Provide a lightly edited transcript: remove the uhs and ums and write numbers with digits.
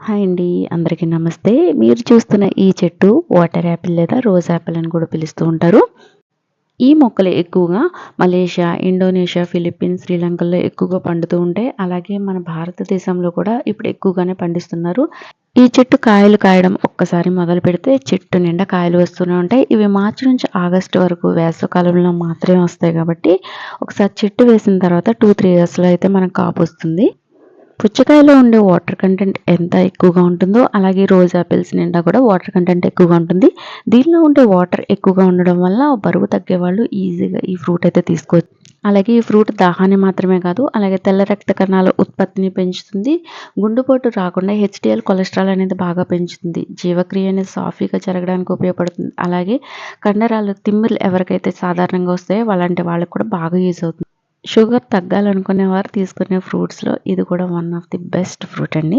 Hi అండి. అందరికీ నమస్తే. మీరు చూస్తున్న ఈ చెట్టు వాటర్ యాపిల్ లేదా రోజ్ యాపిల్ అని కూడా పిలుస్తూ ఉంటారు. ఈ మొక్కలు ఎక్కువగా మలేషియా, ఇండోనేషియా, ఫిలిప్పీన్స్, శ్రీలంకల్లో ఎక్కువగా పండుతూ ఉంటాయి. అలాగే మన భారతదేశంలో కూడా ఇప్పుడు ఎక్కువగానే పండిస్తున్నారు. ఈ చెట్టు కాయలు కాయడం ఒక్కసారి మొదలుపెడితే చెట్టు నిండా కాయలు వస్తూనే ఉంటాయి. ఇవి మార్చి నుంచి ఆగస్టు వరకు వేసవికాలంలో మాత్రమే వస్తాయి కాబట్టి ఒకసారి చెట్టు వేసిన తర్వాత 2-3 ఇయర్స్‌లో అయితే మనకు కాపొస్తుంది. పుచ్చకాయలో ఉండే వాటర్ కంటెంట్ ఎంత ఎక్కువగా ఉంటుందో, అలాగే రోజ్ యాపిల్స్ నిండా కూడా వాటర్ కంటెంట్ ఎక్కువగా ఉంటుంది. దీనిలో ఉండే వాటర్ ఎక్కువగా ఉండడం వల్ల బరువు తగ్గేవాళ్ళు ఈజీగా ఈ ఫ్రూట్ అయితే తీసుకోవచ్చు. అలాగే ఈ ఫ్రూట్ దాహాన్ని మాత్రమే కాదు, అలాగే తెల్ల రక్త కణాల ఉత్పత్తిని పెంచుతుంది. గుండెపోటు రాకుండా హెచ్‌డీఎల్ కొలెస్ట్రాల్ అనేది బాగా పెంచుతుంది. జీవక్రియ అనేది సాఫీగా జరగడానికి ఉపయోగపడుతుంది. అలాగే కండరాలు, తిమ్మిర్లు ఎవరికైతే సాధారణంగా వస్తాయో అలాంటి వాళ్ళకి కూడా బాగా యూజ్ అవుతుంది. షుగర్ తగ్గాలనుకునే వారు తీసుకునే ఫ్రూట్స్‌లో ఇది కూడా one of the best fruit అండి.